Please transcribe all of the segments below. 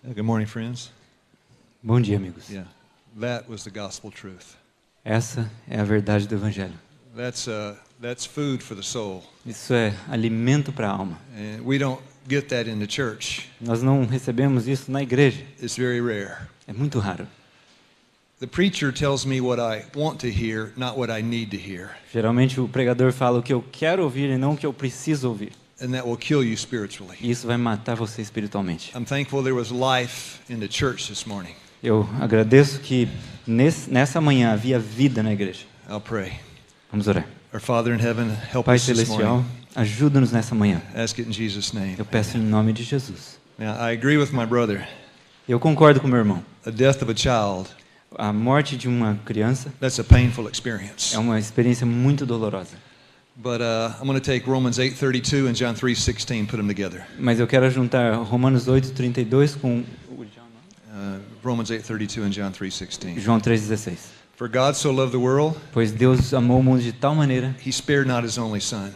Good morning, friends. Bom dia, amigos. Yeah, that was the gospel truth. Essa é a verdade do Evangelho. That's food for the soul. Isso é alimento para a alma. And we don't get that in the church. Nós não recebemos isso na igreja. It's very rare. É muito raro. The preacher tells me what I want to hear, not what I need to hear. Geralmente o pregador fala o que eu quero ouvir e não o que eu preciso ouvir. And that will kill you spiritually. E isso vai matar você espiritualmente. I'm thankful there was life in the church this morning. Eu agradeço que nessa manhã havia vida na igreja. I'll pray. Vamos orar. Our Father in heaven, help Pai us this Celestial, morning. ajuda-nos nessa manhã. Ask it in Jesus' name. Eu peço em nome de Jesus. Now, I agree with my brother. Eu concordo com meu irmão. The death of a child, A morte de uma criança that's a painful experience. é uma experiência muito dolorosa. But I'm going to take Romans 8:32 and John 3:16, put them together. Mas eu quero juntar Romanos 8:32 com Romans 8:32 and John 3:16. João 3:16. For God so loved the world, Pois Deus amou o mundo de tal maneira he spared not his only son.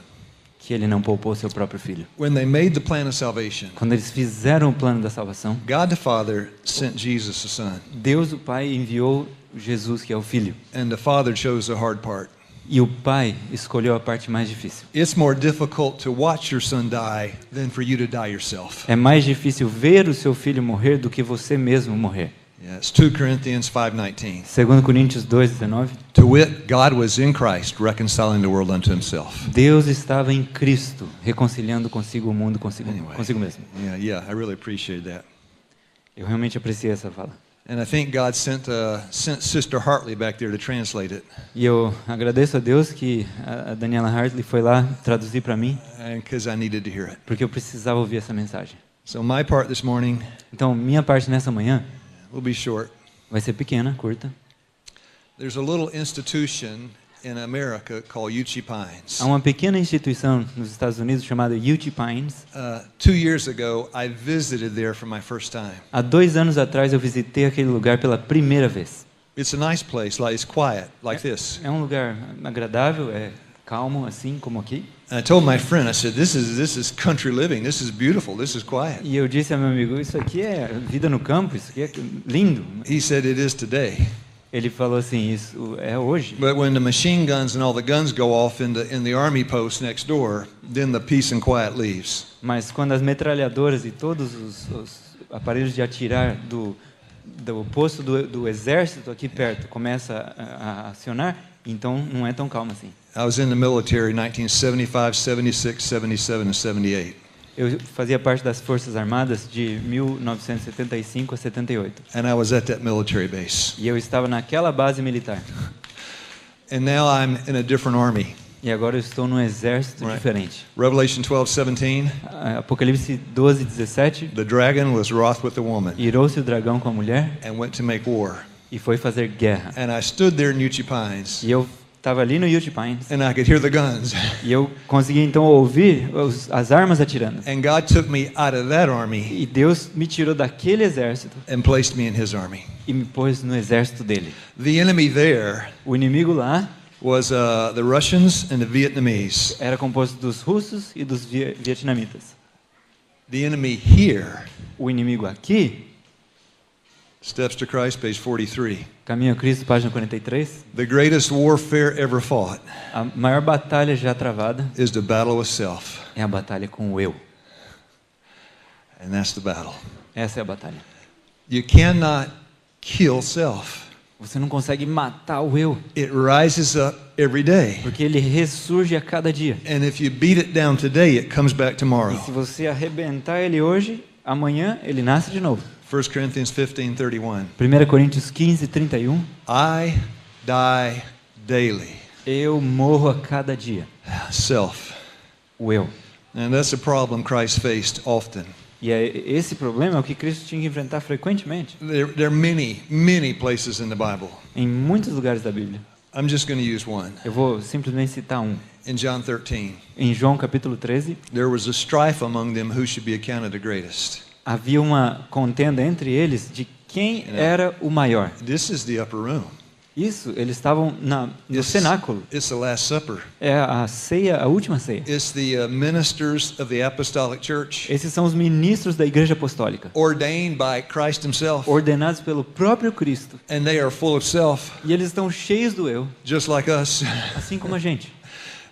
que ele não poupou seu próprio filho. When they made the plan of salvation, Quando eles fizeram o plano da salvação, God the Father sent Jesus the Son, Deus o Pai enviou Jesus, que é o Filho. and the Father chose the hard part. E o Pai escolheu a parte mais difícil. It's more difficult to watch your son die than for you to die yourself. É mais difícil ver o seu filho morrer do que você mesmo morrer. Yes, 2 Corinthians 5:19. 2 Coríntios 2:19. To wit, God was in Christ reconciling the world unto himself. Deus estava em Cristo, reconciliando consigo o mundo consigo mesmo. Yeah, I really appreciate that. Eu realmente apreciei essa fala. And I think God sent Sister Hartley back there to translate it. E eu agradeço a Deus que a Daniela Hartley foi lá traduzir para mim, Because I needed to hear it. porque eu precisava ouvir essa mensagem. So my part this morning Então, minha parte nessa manhã will be short. vai ser pequena, curta. There's a little institution in America called Uchee Pines. Há uma pequena instituição nos Estados Unidos chamada Uchee Pines. 2 years ago, I visited there for my first time. Há 2 anos atrás eu visitei aquele lugar pela primeira vez. It's a nice place, it's quiet, like this. É um lugar agradável, é calmo, assim como aqui. And I told my friend, I said, this is country living. This is beautiful. This is quiet. E eu disse ao meu amigo, isso aqui é vida no campo, isso aqui é lindo. He said, it is today. Ele falou assim, isso é hoje. But when the machine guns and all the guns go off in the army post next door, then the peace and quiet leaves. Mas quando as metralhadoras e todos os aparelhos de atirar do posto do exército aqui perto começa a acionar, então não é tão calmo assim. I was in the military in 1975, 76, 77, and 78. Eu fazia parte das Forças Armadas de 1975 a 78. And I was at that military base. E eu estava naquela base militar. And now I'm in a different army. E agora eu estou num exército diferente. Revelation 12:17. Apocalipse 12:17. The dragon was wroth with the woman Irou-se o dragão com a mulher and went to make war. e foi fazer guerra. And I stood there in Uchee Pines. E eu estava ali no Uchee Pines. And I could hear the guns. E eu consegui então ouvir as armas atirando. And God took me out of that army E Deus me tirou daquele exército and placed me in his army. e me pôs no exército dele. The enemy there O inimigo lá was the Russians and the Vietnamese. era composto dos russos e dos vietnamitas. The enemy here, O inimigo aqui, Steps to Christ, page 43. Caminho a Cristo, página 43. The greatest warfare ever fought A maior batalha já travada is the battle with self. é a batalha com o eu. And that's the battle. Essa é a batalha. You cannot kill self. Você não consegue matar o eu, It rises up every day. porque ele ressurge a cada dia. And if you beat it down today, it comes back E tomorrow. se você arrebentar ele hoje, amanhã ele nasce de novo. 1 Corinthians 15:31. 1 Coríntios 15:31. I die daily. Eu morro a cada dia. Self. O eu. And that's a problem Christ faced often. E esse problema é o que Cristo tinha que enfrentar frequentemente. There are many places in the Bible. Em muitos lugares da Bíblia. I'm just going to use one. Eu vou simplesmente citar um. In John 13, Em João capítulo 13, there was a strife among them who should be accounted the greatest. havia uma contenda entre eles de quem era o maior. This is the upper room. Isso, eles estavam no cenáculo. It's the Last Supper. É a ceia, a última ceia. It's the ministers of the Apostolic Church, Esses são os ministros da Igreja Apostólica, ordained by Christ Himself, ordenados pelo próprio Cristo. and they are full of self, E eles estão cheios do eu, just like us. assim como a gente.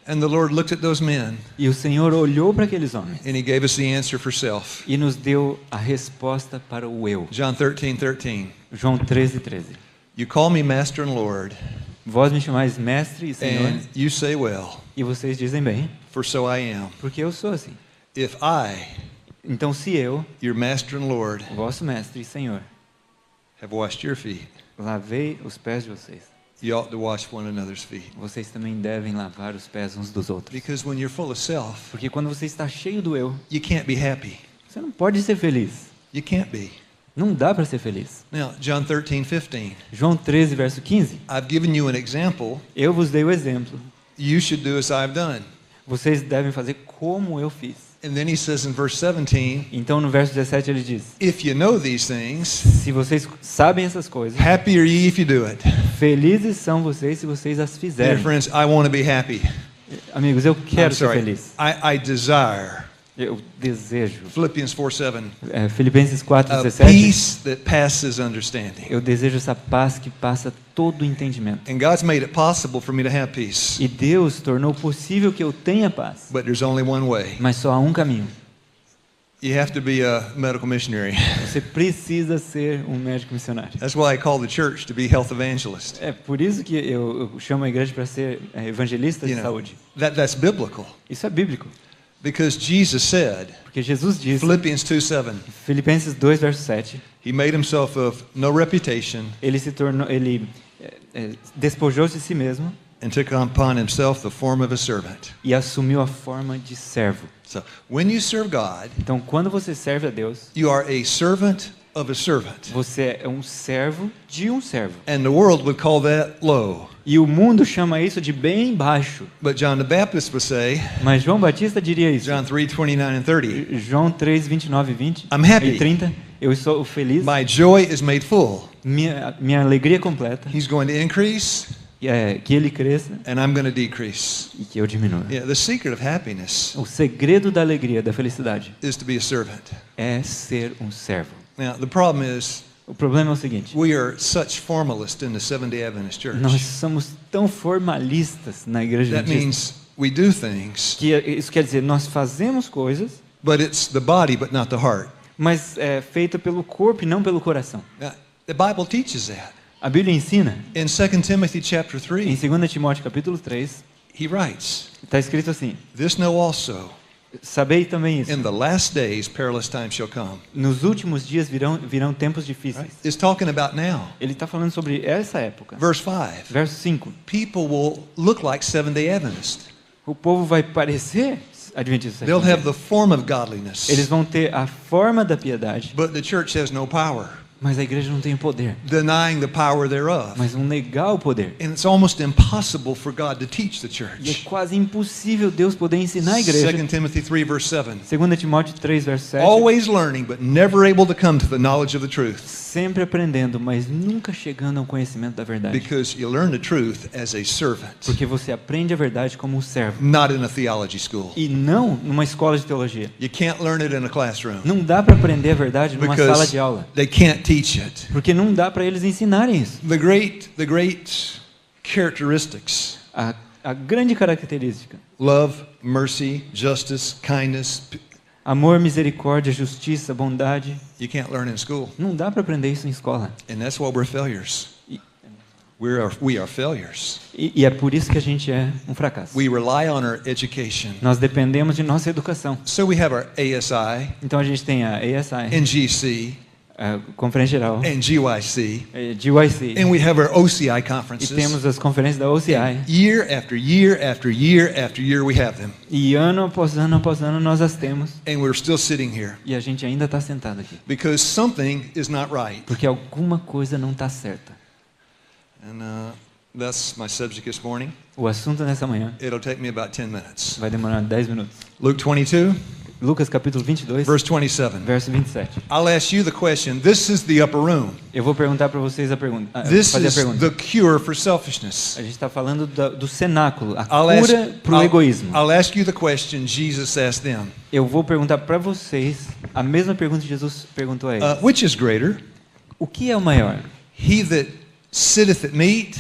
And the Lord looked at those men, E o Senhor olhou para aqueles homens and He gave us the answer for self. e nos deu a resposta para o eu. John 13:13. João 13:13. You call me Master and Lord, Vós me chamais mestre e Senhor, and you say, well, e vocês dizem bem, for so I am. porque eu sou assim. If I, Então, se eu, your Master and Lord, vosso mestre e Senhor, have washed your feet, lavei os pés de vocês, you ought to wash one another's feet. vocês também devem lavar os pés uns dos outros. Because when you're full of self, Porque quando você está cheio do eu, you can't be happy. você não pode ser feliz. You can't be. Não dá para ser feliz. Now, John 13:15. João 13, verso 15. I've given you an example. Eu vos dei o exemplo. You should do as I've done. Vocês devem fazer como eu fiz. And then he says in verse 17, Então, no verso 17, ele diz: if you know these things, se vocês sabem essas coisas, happy are ye if you do it. felizes são vocês se vocês as Dear fizerem. friends, I want to be happy. Amigos, eu I'm quero ser sorry. feliz. I desire. Eu desejo. Philippians 4:7. Filipenses 4, A 17. peace that passes understanding. Eu desejo essa paz que passa todo o entendimento. And God's made it possible for me to have peace. E Deus tornou possível que eu tenha paz. But there's only one way. Mas só há um caminho. You have to be a medical missionary. Você precisa ser um médico missionário. That's why I call the church to be health evangelist. É por isso que eu chamo a igreja para ser evangelista de You know, saúde. that's biblical. Isso é bíblico. Because Jesus said, Porque Jesus disse, Philippians 2:7, Filipenses 2, verso 7, He made Himself of no reputation ele despojou-se de si mesmo and took upon Himself the form of a servant. e assumiu a forma de servo. So, when you serve God, Então, quando você serve a Deus, you are a servant of a servant. você é um servo de um servo. And the world would call that low. E o mundo chama isso de bem baixo. But John the Baptist would say, Mas João Batista diria isso. John 3:29 and 30, João 3, 29 e 20 I'm happy. e 30. Eu sou feliz. my joy is made full. Minha alegria é completa. He's going to increase Que ele cresça and I'm going to decrease. e que eu diminua. Yeah, the secret of happiness O segredo da alegria, da felicidade, is to be a servant. é ser um servo. Now, the problem is O problema é o seguinte: we are such formalists in the Seventh-day Adventist Church. nós somos tão formalistas na igreja That adventista means we do things, que isso quer dizer, nós fazemos coisas, but it's the body but not the heart. mas é feita pelo corpo e não pelo coração. Now, the Bible teaches that. A Bíblia ensina, In 2 Timothy chapter em 3, 2 Timóteo capítulo 3, he writes, está escrito assim: This know also, sabei também isso, in the last days perilous times shall come. nos últimos dias virão tempos difíceis. It's talking about now. Ele está falando sobre essa época. Verse 5, Verso 5. people will look like Seventh-day Adventists. O povo vai parecer adventista. They'll have the form of godliness, Eles vão ter a forma da piedade, but the church has no power, mas a igreja não tem o poder. denying the power thereof. Mas vão negar o poder. And it's almost impossible for God to teach the E é church. quase impossível Deus poder ensinar a igreja. 2 Timothy 3 verse 7. 2 Timóteo 3, verso 7. Always learning, but never able to come to the knowledge of the truth. Sempre aprendendo, mas nunca chegando ao conhecimento da verdade. Because you learn the truth as a servant, Porque você aprende a verdade como um servo. not in a theology school. E não numa escola de teologia. You can't learn it in a classroom Não dá para aprender a verdade numa sala because de aula. they can't teach it. Porque não dá para eles ensinarem isso. The great characteristics, A grande característica: love, mercy, justice, kindness, amor, misericórdia, justiça, bondade. you can't learn in school. Não dá para aprender isso em escola. And that's why we're failures. E, We are failures. e é por isso que a gente é um fracasso. We rely on our education. Nós dependemos de nossa educação. So we have our ASI, Então a gente tem a ASI, NGC, a Conferência Geral, and GYC, GYC, and we have our OCI e conferences. temos as conferências da OCI. Year after year after year after year we have them. E ano após ano nós as temos. And we're still sitting here E a gente ainda está sentado aqui. because something is not right. Porque alguma coisa não está certa. And that's my subject this morning. O assunto nessa manhã It'll take me about 10 minutes. vai demorar 10 minutos. Luke 22, Lucas capítulo 22, verse 27. verso 27. I'll ask you the question. This is the upper room. Eu vou perguntar para vocês a pergunta. This Fazer a is pergunta. the cure for selfishness. A gente está falando do cenáculo, a I'll ask, cura para o egoísmo. I'll ask you the question Jesus asked them. Eu vou perguntar para vocês a mesma pergunta que Jesus perguntou a eles. Which is greater? O que é o maior? He that sitteth at meat?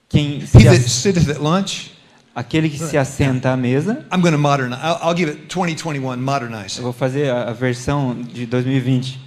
Quem He se that ass... sitteth at lunch? Aquele que se assenta à mesa. I'm going to modernize. I'll give it 2021, modernize Eu it. vou fazer a versão de 2020.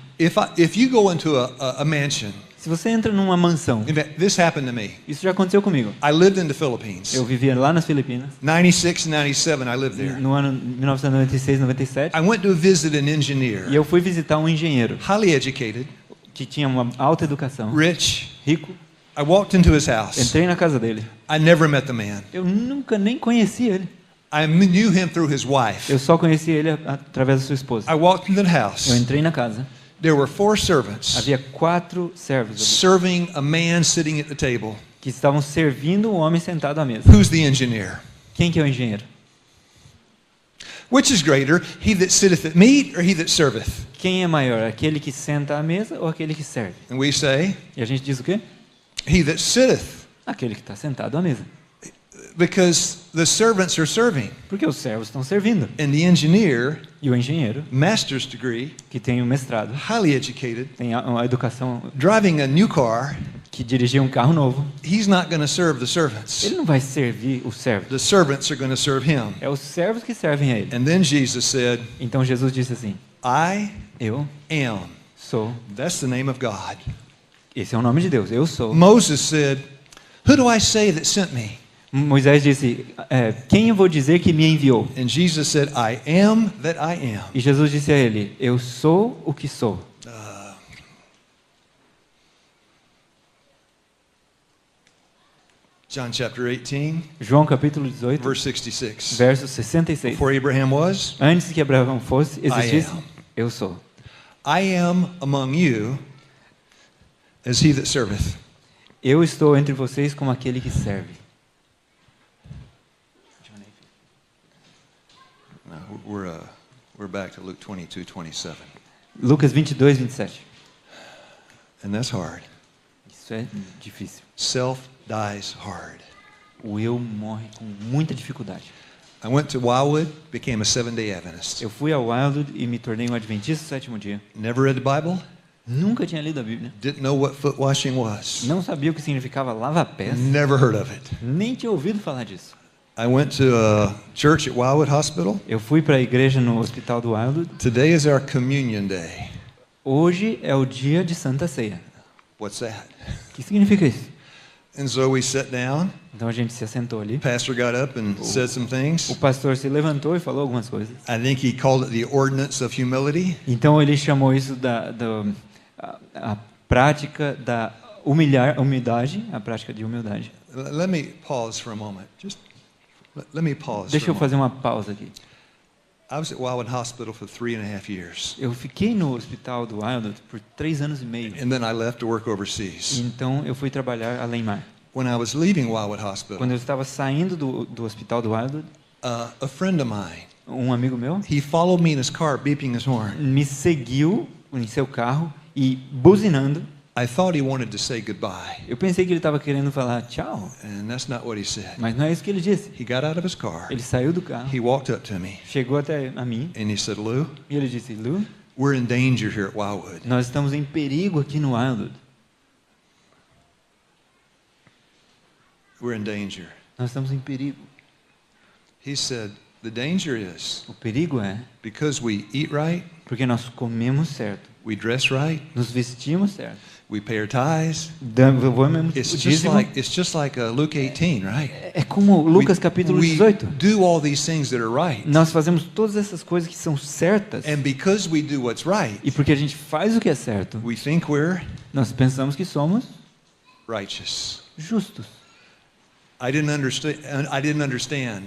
If you go into a mansion, Se você entra numa mansão, in fact, this happened to me. isso já aconteceu comigo. I lived in the Philippines. Eu vivia lá nas Filipinas, 96 and 97, I lived there. no ano 1996, 97, I went to visit an engineer, e eu fui visitar um engenheiro highly educated, que tinha uma alta educação, rich. rico. I walked into his house. Entrei na casa dele. I never met the man. Eu nunca nem conheci ele. I knew him through his wife. Eu só conheci ele através da sua esposa. I walked into the Eu house. entrei na casa. There were 4 servants Havia 4 servos ali, serving a man sitting at the table. que estavam servindo um homem sentado à mesa. Who's the engineer? Quem que é o engenheiro? Which is greater, he that sitteth at meat or he that serveth? Quem é maior, aquele que senta à mesa ou aquele que serve? And we say, E a gente diz o quê? he that sitteth, Aquele que está sentado à mesa. because the servants are serving. Porque os servos estão servindo. And the engineer, E o engenheiro, master's degree, que tem um mestrado, highly educated, tem uma educação, driving a new car, que dirigia um carro novo, he's not going to serve the servants. ele não vai servir os servos. The servants are going to serve him. É os servos que servem a ele. And then Jesus said, Então Jesus disse assim: I Eu am. sou. That's the name of God. Esse é o nome de Deus. Eu sou. Moses said, who do I say that sent me? Moisés disse: Quem eu vou dizer que me enviou? And Jesus said, I am that I am. E Jesus disse a ele: Eu sou o que sou. John chapter 18, João capítulo 18, verse 66. verso 66. Before Abraham was, Antes que Abraão fosse, existisse, am. eu sou. I am among you as he that serveth. Eu estou entre vocês como aquele que serve. No, we're back to Luke 22:27. Lucas 22, 27. And that's hard. Isso é difícil. Self dies hard. O eu morre com muita dificuldade. I went to Wildwood, became a 7-day Adventist. Eu fui ao Wildwood e me tornei um adventista do sétimo dia. Never read the Bible, Nunca tinha lido a Bíblia. didn't know what foot washing was. Não sabia o que significava lava-pés. Never heard of it. Nem tinha ouvido falar disso. I went to a church at Wildwood Hospital. Eu fui para a igreja no hospital do Wildwood. Today is our communion day. Hoje é o dia de Santa Ceia. What's that? O que significa isso? And so we sat down. Então a gente se assentou ali. Pastor got up and said some O things. pastor se levantou e falou algumas coisas. I think he called it the ordinance of humility. Então ele chamou isso a prática da humildade, a prática de humildade. Let me pause for a moment. Just let me pause. Deixa For a eu moment. fazer uma pausa aqui. I was at Wildwood Hospital for 3.5 years. Eu fiquei no hospital do Wildwood por 3 anos e meio. And then I left to work overseas. Então eu fui trabalhar além mar. When I was leaving Wildwood Hospital, Quando eu estava saindo do hospital do Wildwood, a friend of mine, um amigo meu he followed me in his car, beeping his horn. me seguiu em seu carro e buzinando. I thought he wanted to say goodbye, Eu pensei que ele estava querendo falar tchau, and that's not what he said. mas não é isso que ele disse. He got out of his car, Ele saiu do carro, he walked up to me, chegou até a mim and he said, Lou, e ele disse: Lu, we're in danger here at Wildwood. nós estamos em perigo aqui no Wildwood. We're in danger. Nós estamos em perigo. He said, the danger is O perigo é because we eat right, porque nós comemos certo, we dress right, nos vestimos certo, we pay our tithes. devolvemos o It's just dízimo. like Luke 18, right? É como Lucas capítulo we 18. do all these things that are right. Nós fazemos todas essas coisas que são certas. And because we do what's right, E porque a gente faz o que é certo, we think we're nós pensamos que somos righteous. justos. I didn't understand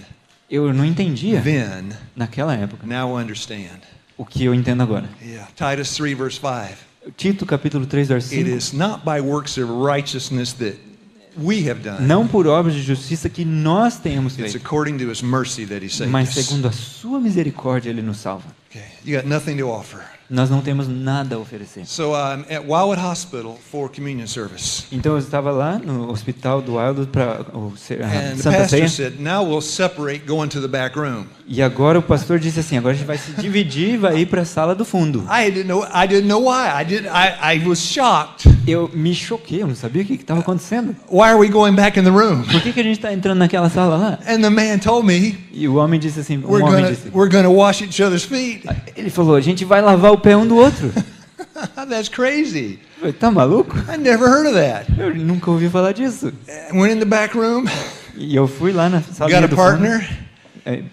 Eu não entendia then. naquela época Now I understand. o que eu entendo agora. Yeah. Titus 3 verse 5. Tito capítulo 3, verso It 5. is not by works of righteousness that we have done. não por obras de justiça que nós tenhamos It's feito, according to His mercy that He saved mas us. segundo a sua misericórdia Ele nos salva. Okay. You got nothing to offer. Nós não temos nada a oferecer. So I'm at Wildwood Hospital for communion service. Então eu estava lá no hospital do Wildwood para And the Santa pastor Ceia. said, now we'll separate, go into the back room. E agora o pastor disse assim, agora a gente vai se dividir e vai ir para a sala do fundo. I didn't know why. I was shocked. Eu me choquei, eu não sabia o que estava acontecendo. Why are we going back in the room? Por que a gente está entrando naquela sala lá? And the man told me, E o homem disse assim, um homem disse, we're gonna wash each other's feet. ele falou, a gente vai lavar o pé um do outro. That's crazy. Eu falei, tá maluco? I never heard of that. Eu nunca ouvi falar disso. Went in the back room, E eu fui lá na sala got a do partner. fundo,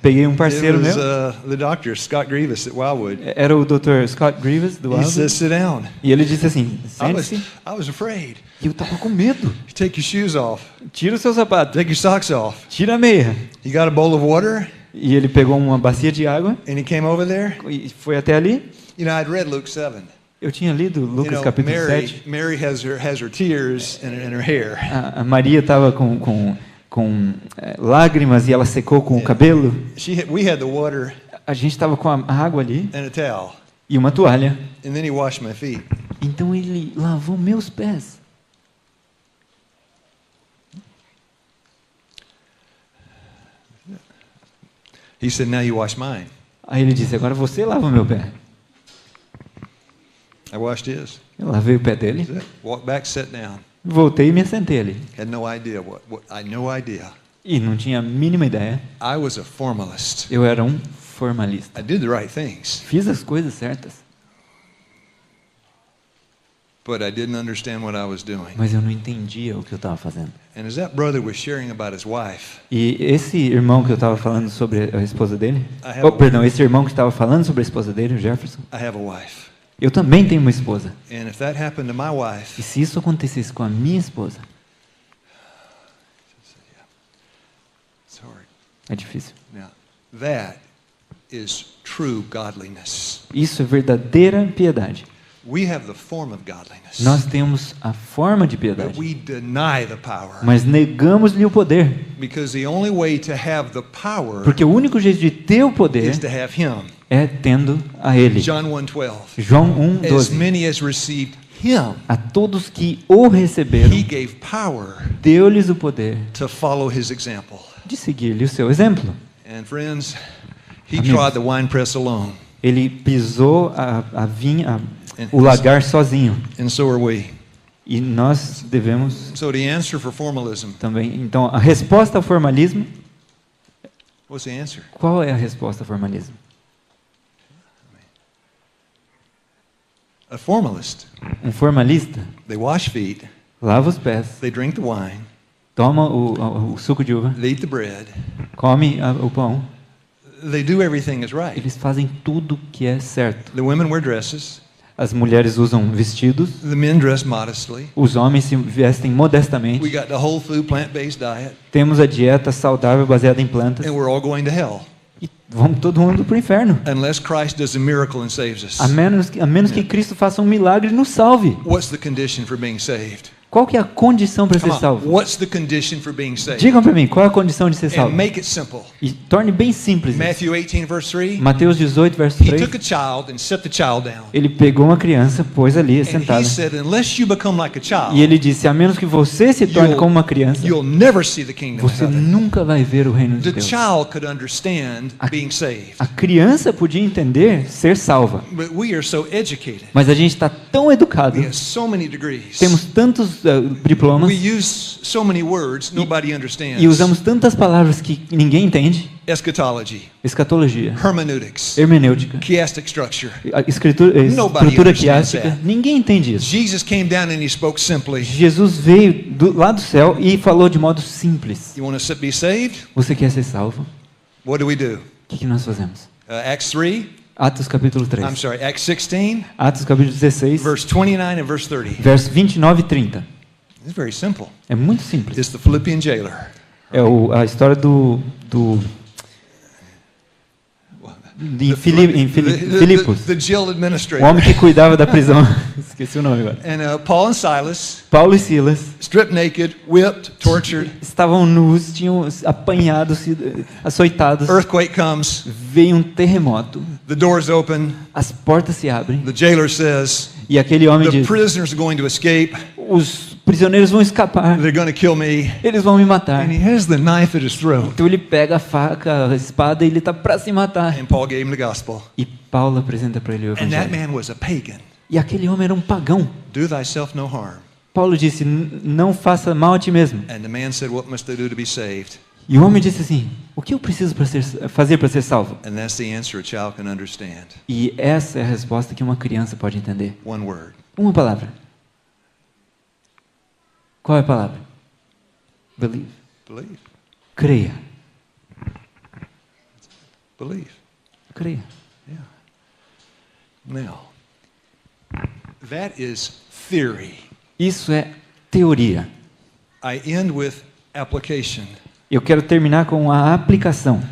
peguei um It parceiro was meu, the doctor, Scott Grievous at Wildwood. era o Dr. Scott Grievous do He said, Wildwood, sit down. e ele disse assim, I was sente-se. afraid. E eu tava com medo. Take your shoes off. Tira o seu sapato, Take your socks off. tira a meia. You got a bowl of water? E ele pegou uma bacia de água And he came over there. e foi até ali. You know, I'd read Luke 7. Eu tinha lido Lucas capítulo 7. Mary has her tears in her hair. A Maria estava com lágrimas e ela secou com o cabelo. We had the water A gente estava com a água ali and a towel. e uma toalha. And then he washed my feet. Então ele lavou meus pés. He said, now you wash mine. Aí ele disse, agora você lava meu pé. I washed his. Eu lavei o pé dele, That's it. Walked back, sat down. voltei e me assentei ali. Had no idea I had no idea. E não tinha a mínima ideia. I was a formalist. Eu era um formalista. I did the right things, Fiz as coisas certas, but I didn't understand what I was doing. mas eu não entendia o que eu estava fazendo. And as that brother was sharing about his wife, E esse irmão que eu estava falando sobre a esposa dele, esse irmão que estava falando sobre a esposa dele, o Jefferson, I have a wife. eu também tenho uma esposa. And if that happened to my E wife, se isso acontecesse com a minha esposa, it's hard. é difícil. Now, that is true godliness. Isso é verdadeira piedade. We have the form of godliness, Nós temos a forma de but piedade, we deny the power. mas negamos-lhe o poder. Because the only way to have the power Porque o único jeito de ter o poder is to have Him. é tendo a Ele. John 1:12. João As 1:12. many as received Him, A todos que o receberam, He gave power deu-lhes o poder to follow His example. de seguir-lhe o seu exemplo. And friends, He Amigos. trod the winepress alone, Ele pisou a vinha, o lagar sozinho. and so are we. E nós devemos So the answer for formalism, também. Então, a resposta ao formalismo, what's the answer? qual é a resposta ao formalismo? A formalist, Um formalista they wash feet, lava os pés, they drink the wine, toma o suco de uva, they eat the bread, come o pão. they do everything is right. Eles fazem tudo que é certo. The women wear dresses, As mulheres usam vestidos, the men dress modestly. os homens se vestem We modestamente. got the whole food plant-based diet, Temos a dieta saudável baseada em plantas. and we're all going to hell E vamos todo mundo para o inferno. unless Christ does a miracle and saves us. A menos que Cristo faça um milagre e nos salve. What's the condition for being saved? Qual que é a condição para ser Come on. salvo? What's the condition for being saved? Digam para mim, qual é a condição de ser And salvo? make it simple. E torne bem simples isso. Matthew 18, verse 3. Mateus 18, verso He 3. took a child and set the child down. Ele pegou uma criança, pôs ali And sentada. he said, unless you become like a E ele child, disse, a menos que você se torne como uma criança, you'll never see the kingdom of você heaven. nunca vai ver o reino de The Deus. child could understand being saved. A criança podia entender ser salva. But we are so educated. Mas a gente está tão educado, We have so many degrees. temos tantos diplomas We use so many words nobody understands. e usamos tantas palavras que ninguém entende. Eschatology, Escatologia, hermeneutics, hermenêutica, chiastic structure. a escritura, Nobody estrutura understands quiástica. that. Ninguém entende isso. Jesus came down and he spoke simply. Jesus veio lá do céu e falou de modo simples. You want to be saved? Você quer ser salvo? What do we do? O que nós fazemos? Acts 3, Atos capítulo 3. I'm sorry, Acts 16, Atos capítulo 16, verse 29 and verse 30. versos 29 e 30. It's very simple. É muito simples. It's the Philippian jailer. É a história em Filipos. The jail O administrator. homem que cuidava da prisão. Esqueci o nome agora. And Paul and Silas, Paulo e Silas stripped naked, whipped, tortured. estavam nus, tinham apanhado, sido açoitados. Earthquake comes, Veio um terremoto, the doors open, as portas se abrem the jailer says, e aquele homem the diz: prisoners are going to escape, os prisioneiros vão escapar, they're going to kill me. eles vão me matar. And he has the knife at his throat. Então ele pega a faca, a espada e ele está para se matar. And Paul gave him the gospel. E Paulo apresenta para ele o And that evangelho. man was a pagan. E aquele homem era um pagão. Do thyself no harm. Paulo disse: não faça mal a ti mesmo. And the man said, what must I do to be saved? E o homem disse assim: o que eu preciso fazer para ser salvo? And that's the answer a child can understand. E essa é a resposta que uma criança pode entender. One word. Uma palavra. Qual é a palavra? Believe. Believe. Creia. Believe. Creia. Yeah. Now, that is theory. Isso é teoria. I end with application. Eu quero terminar com a aplicação.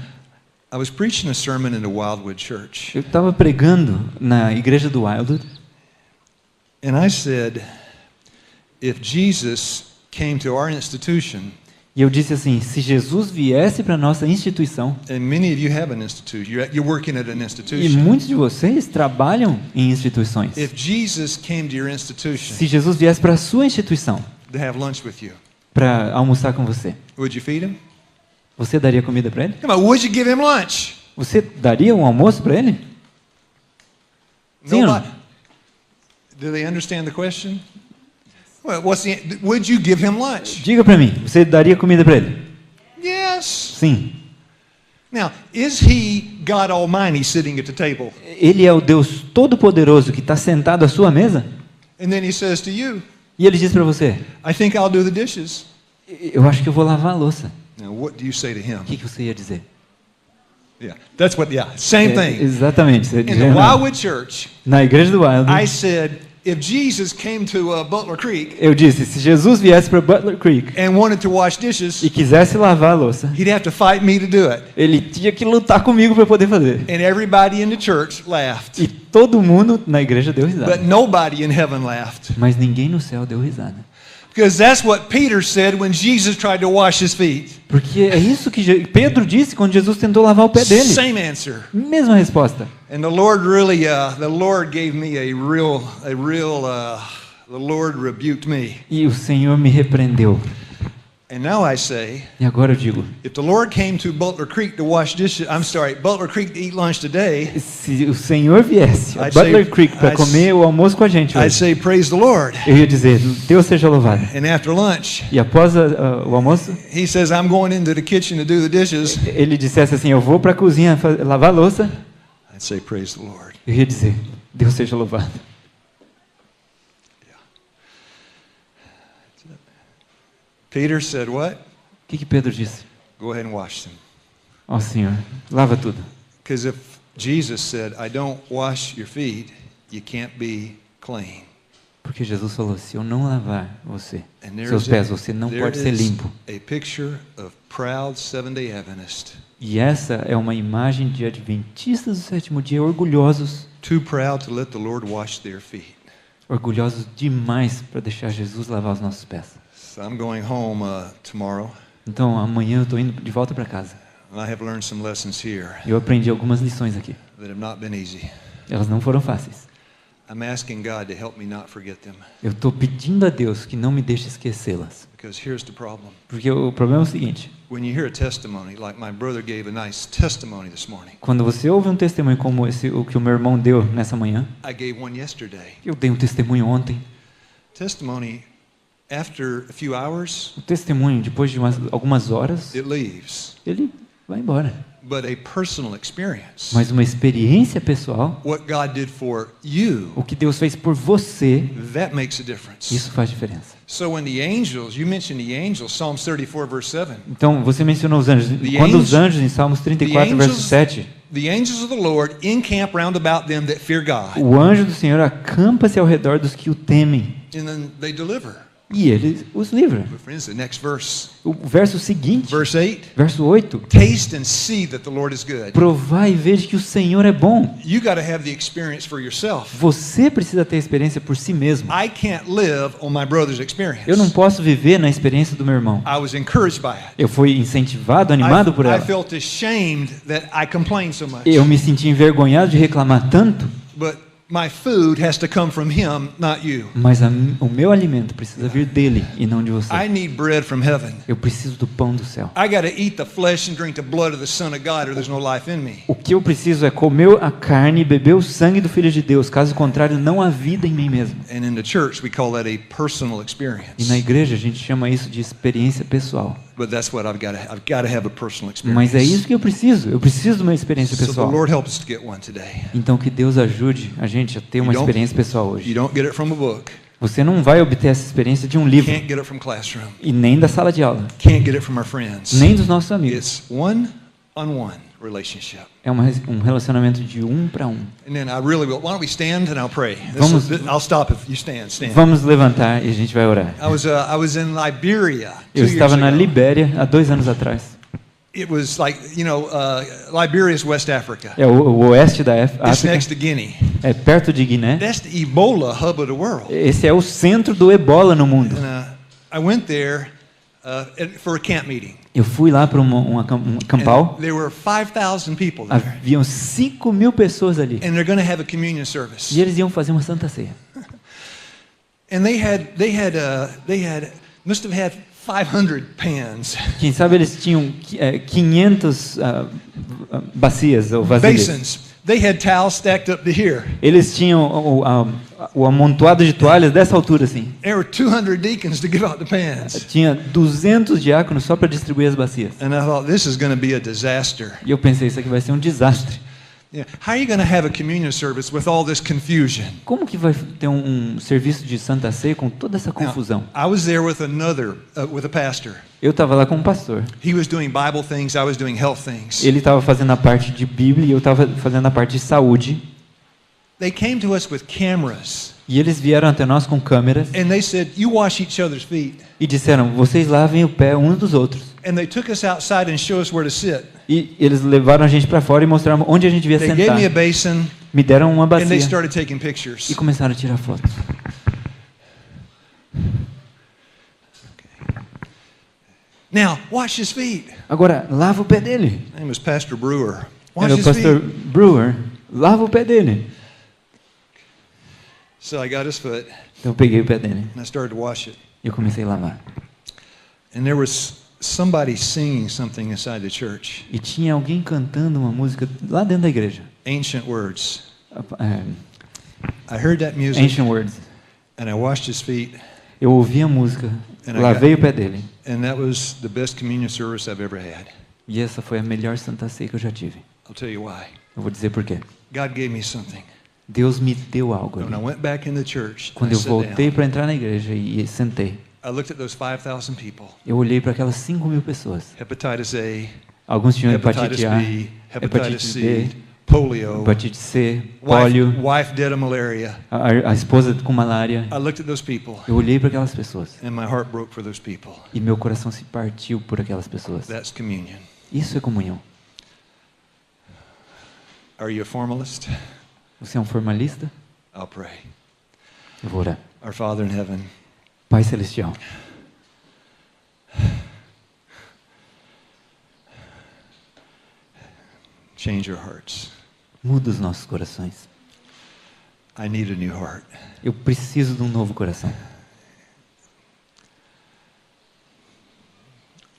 I was preaching a sermon in the Wildwood Church. Eu estava pregando na igreja do Wildwood And I said, if Jesus came to our institution, e eu disse assim: se Jesus viesse para nossa instituição, and many of you have an institution, you're working at an e institution. muitos de vocês trabalham em instituições, If Jesus came to your institution se Jesus viesse para a sua instituição to have lunch with you, para almoçar com você, would you feed him? você daria comida para ele? Come on, would you give him lunch? Você daria um almoço para ele? Sim ou não? Nobody. Do they understand the question? Well, would you give him lunch? Diga para mim, você daria comida para ele? Yes. Sim. Now, is he God Almighty sitting at the table? Ele é o Deus Todo-Poderoso que está sentado à sua mesa? And then he says to you, E ele diz para você: I think I'll do the dishes. eu acho que eu vou lavar a louça. Now, what do you say to him? O que você ia dizer? Yeah, that's what, same thing. Exatamente. Você In the dizia, Wildwood Church, na igreja do Wild, I said, if Jesus came to Butler Creek eu disse: se Jesus viesse para Butler Creek and wanted to wash dishes, e quisesse lavar a louça, he'd have to fight me to do it. ele tinha que lutar comigo para poder fazer. And everybody in the church laughed. E todo mundo na igreja deu risada. But nobody in heaven laughed. Mas ninguém no céu deu risada. Because that's what Peter said when Jesus tried to wash his feet. Porque é isso que Pedro disse quando Jesus tentou lavar o pé dele. Same answer. Mesma resposta. And the Lord really, the Lord gave me the Lord rebuked me. E o Senhor me repreendeu. And now I say, E agora eu digo: if the Lord came to Butler Creek to wash dishes, Butler Creek to eat lunch today, se o Senhor viesse a I'd Butler say- Creek para I'd- comer o almoço com a gente I'd hoje, say, praise the Lord. eu ia dizer: Deus seja louvado. And after lunch, E após o almoço, he says, I'm going into the kitchen to do the dishes. ele dissesse assim: eu vou para a cozinha lavar a louça, I'd say, praise the Lord. eu ia dizer: Deus seja louvado. Peter said, what? O que Pedro disse? Go ahead and wash them. Ó Senhor, lava tudo. Because if Jesus said, I don't wash your feet, you can't be clean. Porque Jesus falou: se eu não lavar você, And there seus is pés, você não there pode ser is limpo. a picture of proud Seventh-day Adventist, E essa é uma imagem de adventistas do sétimo dia orgulhosos, too proud to let the Lord wash their feet. orgulhosos demais para deixar Jesus lavar os nossos pés. So I'm going home tomorrow, Então amanhã eu estou indo de volta para casa. and I have learned some lessons here Eu aprendi algumas lições aqui. that have not been easy. Elas não foram fáceis. I'm asking God to help me not forget them, Eu estou pedindo a Deus que não me deixe esquecê-las. because here's the problem. Porque o problema é o seguinte: When you hear a testimony, like my brother gave a nice testimony this morning, quando você ouve um testemunho como esse, o que o meu irmão deu nessa manhã, I gave one yesterday. eu dei um testemunho ontem. Testimony, after a few hours, O testemunho, depois de algumas horas, it leaves. ele vai embora. But a personal experience, Mas uma experiência pessoal, what God did for you, o que Deus fez por você, that makes a difference. isso faz diferença. So when the angels, you mentioned the angels, Psalms 34 verse 7. Então, você mencionou os anjos. The Quando os angels- anjos, em Salmos 34, verso 7, The angels of the Lord encamp round about them that fear God, o anjo do Senhor acampa-se ao redor dos que o temem and then they deliver. E ele os livra. But friends, the next verse, O verso seguinte, verse 8, verso 8, taste and see that the Lord is good. provai e veja que o Senhor é bom. You got to have the experience for yourself. Você precisa ter a experiência por si mesmo. I can't live on my brother's experience. Eu não posso viver na experiência do meu irmão. I was encouraged by it. Eu fui incentivado, animado por I ela. felt ashamed that I complained so much. Eu me senti envergonhado de reclamar tanto, But my food has to come from him, not you. mas o meu alimento precisa vir dele e não de você. I need bread from heaven. Eu preciso do pão do céu. I got to eat the flesh and drink the blood of the Son of God, or there's no life in me. O que eu preciso é comer a carne e beber o sangue do Filho de Deus. Caso contrário, não há vida em mim mesmo. And in the church, we call that a personal E experience. na igreja a gente chama isso de experiência pessoal. But that's what I've got to have a personal experience. Mas é isso que eu preciso. Eu preciso de uma experiência So the pessoal. Lord help us to get one today. Então que Deus ajude a gente a ter uma You don't- experiência pessoal You hoje. don't get it from a book. Você não vai obter essa experiência de um livro Can't get it from classroom. e nem da sala de aula, Can't get it from our friends. nem dos nossos amigos. It's one-on-one relationship. É um relacionamento de um para um. And then I really will. Why don't we stand and I'll pray? Vamos- I'll stop if you stand. Stand. Vamos levantar e a gente vai orar. I was in Liberia 2 Eu estava years na ago. Libéria há 2 anos atrás. It was like, Liberia is West Africa. É o oeste da It's África, next to Guinea. é perto de Guiné. That's the Ebola hub of the world. Esse é o centro do ebola no mundo. And I went there for a camp meeting. Eu fui lá para um acampau. And there were 5,000 people there. Haviam 5.000 pessoas ali. And they're going to have a communion service. E eles iam fazer uma santa ceia. And they must have had 500 pans, Quem sabe eles tinham 500 bacias ou vasilhas. basins. They had towels stacked up to here. Eles tinham o amontoado de toalhas dessa altura assim. There were 200 deacons to give out the pans. Tinha 200 diáconos só para distribuir as bacias. And I thought, this is going to be a disaster. E eu pensei, isso aqui vai ser um desastre. Yeah. How are you going to have a communion service with all this confusion? Como que vai ter um serviço de Santa Ceia com toda essa confusão? Now, I was there with with a pastor. Eu estava lá com um pastor. He was doing Bible things, I was doing health things. Ele estava fazendo a parte de Bíblia e eu estava fazendo a parte de saúde. They came to us with cameras. E eles vieram até nós com câmeras And they said, you wash each other's feet. e disseram, vocês lavem o pé uns dos outros. And they took us outside and showed us where to sit. E eles levaram a gente para fora e mostraram onde a gente devia They sentar. gave me a basin Me deram uma and they bacia started taking pictures. e começaram a tirar fotos. Now, wash his feet. Agora, lava o pé dele. His name was Pastor Brewer. Wash Era o his pastor feet. Brewer. Lava o pé dele. So I got his foot Então eu peguei o pé dele and I started to wash it. e eu comecei a lavar. And there was somebody singing something inside the church. E tinha alguém cantando uma música lá dentro da igreja. Ancient words. É, I heard that music Ancient Words. and I washed his feet. Eu ouvi a música, And I lavei got- o pé dele. And that was the best communion service I've ever had. E essa foi a melhor Santa Ceia que eu já tive. I'll tell you why. Eu vou dizer por quê. God gave me something. Deus me deu algo When I ali. went back in the church, Quando I eu sat voltei down, para entrar na igreja e sentei, I looked at those 5,000 people. eu olhei para aquelas 5.000 pessoas. Hepatitis A, Alguns tinham hepatitis hepatite A, B, hepatitis hepatite C, D, polio, hepatite C, pólio, wife dead of malaria. a esposa com malária. I looked at those people Eu olhei para aquelas pessoas and my heart broke for those people. e meu coração se partiu por aquelas pessoas. That's communion. Isso é comunhão. Are you a formalist? Você é um formalista? I'll pray. Eu vou orar. Our Father in heaven, Pai Celestial, change our hearts. muda os nossos corações. I need a new heart. Eu preciso de um novo coração.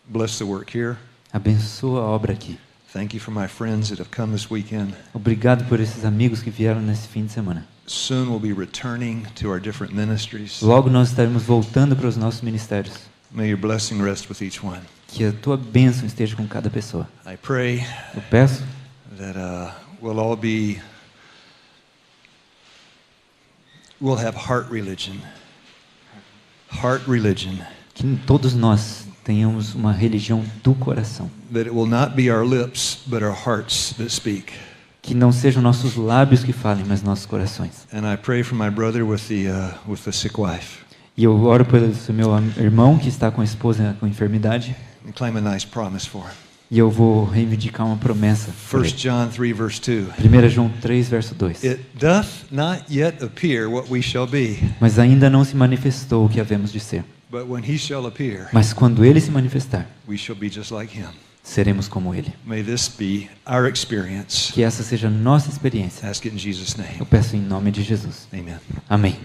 Bless the work here. Abençoa a obra aqui. Thank you for my friends that have come this weekend. Obrigado por esses amigos que vieram nesse fim de semana. Soon we'll be returning to our different ministries. Logo nós estaremos voltando para os nossos ministérios. May your blessing rest with each one. Que a tua bênção esteja com cada pessoa. I pray Eu peço that we'll all be, we'll have heart religion. Heart religion. que todos nós tenhamos uma religião do coração. That it will not be our lips, but our hearts that speak. Que não sejam nossos lábios que falem, mas nossos corações. And I pray for my brother with the sick wife. E eu oro pelo meu irmão que está com a esposa com enfermidade. and claim a nice promise for him. E eu vou reivindicar uma promessa. 1 John 3, verse 2. 1 João 3, verso 2. It doth not yet appear what we shall be, Mas ainda não se manifestou o que havemos de ser. but when he shall appear, Mas quando ele se manifestar, we shall be just like him. seremos como ele. May this be our experience. Que essa seja a nossa experiência. Ask it in Jesus' name. Eu peço em nome de Jesus. Amen. Amém.